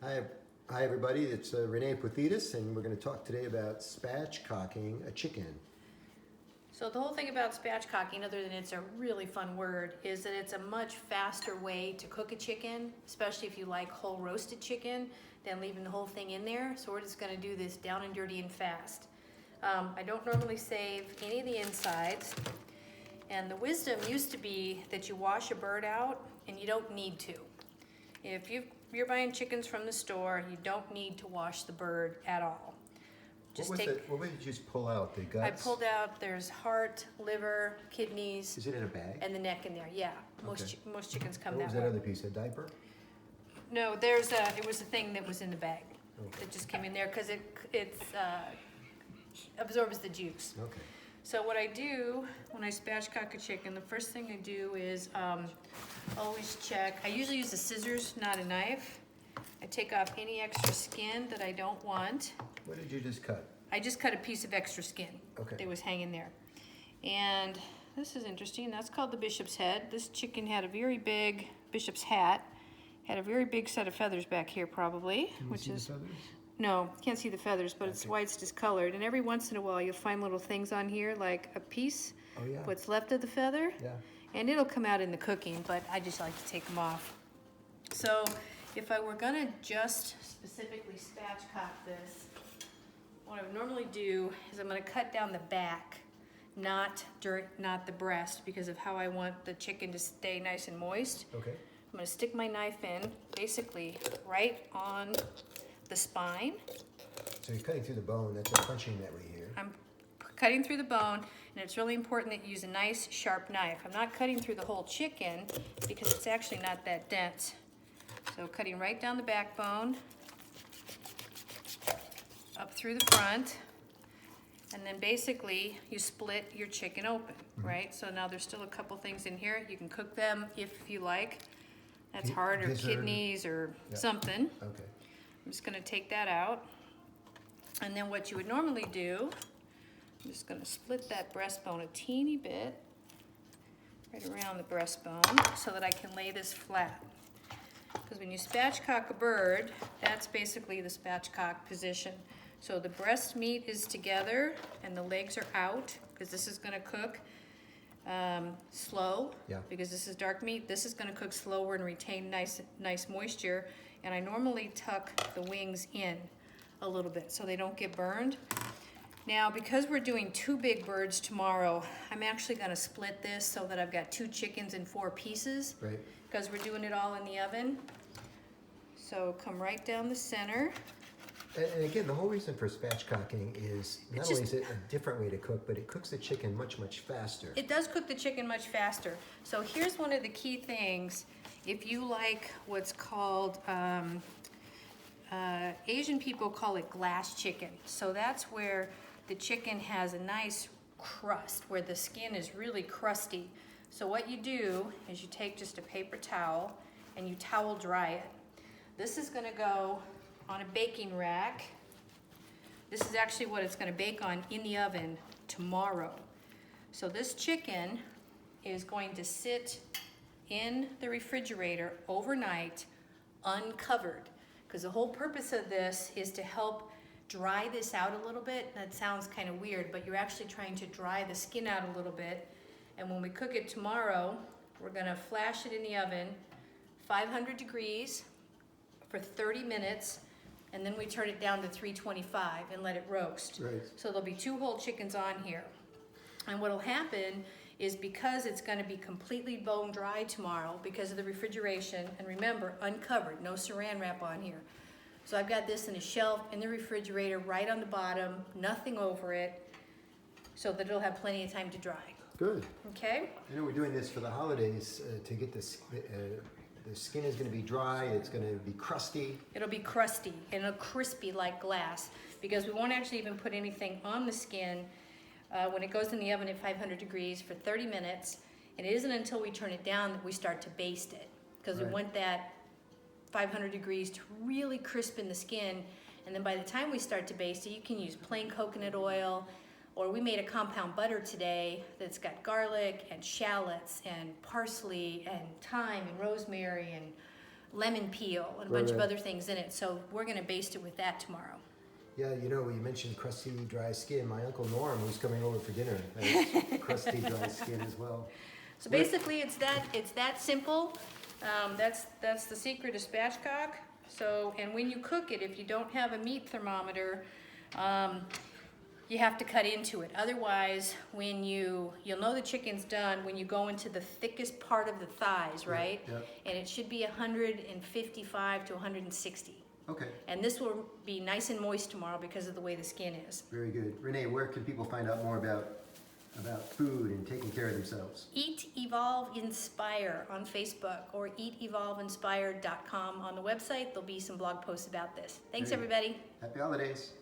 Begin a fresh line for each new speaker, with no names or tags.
Hi, hi everybody. It's Rene Caruso, and we're going to talk today about spatchcocking a chicken.
So the whole thing about spatchcocking, other than it's a really fun word, is that it's a much faster way to cook a chicken, especially if you like whole roasted chicken, than leaving the whole thing in there. So we're just going to do this down and dirty and fast. I don't normally save any of the insides, and the wisdom used to be that you wash a bird out, and you don't need to. If you're buying chickens from the store, you don't need to wash the bird at all.
What did you just pull out? The guts?
I pulled out, there's heart, liver, kidneys.
Is it in a bag?
And the neck in there, yeah.
Okay.
Most chickens come
What
that
was
way.
that other piece? A diaper?
No, it was a thing that was in the bag.
Okay.
That just came in there because it absorbs the juice.
Okay.
So what I do when I spatchcock a chicken, the first thing I do is always check. I usually use the scissors, not a knife. I take off any extra skin that I don't want.
What did you just cut?
I just cut a piece of extra skin that was hanging there. And this is interesting. That's called the bishop's head. This chicken had a very big bishop's hat. Had a very big set of feathers back here probably.
Can you see the feathers?
No, can't see the feathers, but it's why it's discolored. And every once in a while you'll find little things on here like a piece, what's left of the feather.
Yeah.
And it'll come out in the cooking, but I just like to take them off. So if I were gonna just specifically spatchcock this, what I would normally do is I'm gonna cut down the back, not the breast, because of how I want the chicken to stay nice and moist.
Okay.
I'm gonna stick my knife in, basically right on the spine.
So you're cutting through the bone. That's a punching net right here.
I'm cutting through the bone, and it's really important that you use a nice sharp knife. I'm not cutting through the whole chicken because it's actually not that dense. So cutting right down the backbone, up through the front, and then basically you split your chicken open, right? So now there's still a couple things in here. You can cook them if you like. That's heart or kidneys or something.
Okay.
I'm just gonna take that out. And then what you would normally do, I'm just gonna split that breastbone a teeny bit, right around the breastbone, so that I can lay this flat. Because when you spatchcock a bird, that's basically the spatchcock position. So the breast meat is together and the legs are out, because this is gonna cook slow, because this is dark meat. This is gonna cook slower and retain nice moisture. And I normally tuck the wings in a little bit so they don't get burned. Now, because we're doing 2 big birds tomorrow, I'm actually gonna split this so that I've got 2 chickens in 4 pieces.
Right.
Because we're doing it all in the oven. So come right down the center.
And again, the whole reason for spatchcocking is not only is it a different way to cook, but it cooks the chicken much faster.
It does cook the chicken much faster. So here's one of the key things. If you like what's called, Asian people call it glass chicken. So that's where the chicken has a nice crust, where the skin is really crusty. So what you do is you take just a paper towel and you towel dry it. This is gonna go on a baking rack. This is actually what it's gonna bake on in the oven tomorrow. So this chicken is going to sit in the refrigerator overnight uncovered, because the whole purpose of this is to help dry this out a little bit. That sounds kind of weird, but you're actually trying to dry the skin out a little bit. And when we cook it tomorrow, we're gonna flash it in the oven, 500 degrees for 30 minutes, and then we turn it down to 325 and let it roast.
Right.
So there'll be 2 whole chickens on here. And what'll happen is, because it's gonna be completely bone dry tomorrow because of the refrigeration, and remember, uncovered, no saran wrap on here. So I've got this in a shelf in the refrigerator, right on the bottom, nothing over it, so that it'll have plenty of time to dry.
Good.
Okay?
I know we're doing this for the holidays to get this. The skin is going to be dry. It's going to be crusty.
It'll be crusty and it'll crispy like glass, because we won't actually even put anything on the skin when it goes in the oven at 500 degrees for 30 minutes. And it isn't until we turn it down that we start to baste it, because we want that 500 degrees to really crispen the skin. And then by the time we start to baste it, you can use plain coconut oil, or we made a compound butter today that's got garlic and shallots and parsley and thyme and rosemary and lemon peel and a bunch of other things in it. So we're gonna baste it with that tomorrow.
Yeah, you know, you mentioned crusty, dry skin. My Uncle Norm, who's coming over for dinner, has crusty, dry skin as well.
So basically, it's that simple. That's the secret of spatchcock. So, and when you cook it, if you don't have a meat thermometer, you have to cut into it. Otherwise, you'll know the chicken's done when you go into the thickest part of the thighs, right?
Yep.
And it should be 155 to 160.
Okay.
And this will be nice and moist tomorrow because of the way the skin is.
Very good. Renee, where can people find out more about food and taking care of themselves?
Eat, Evolve, Inspire on Facebook or eatevolveinspire.com on the website. There'll be some blog posts about this. Thanks, everybody.
Happy holidays.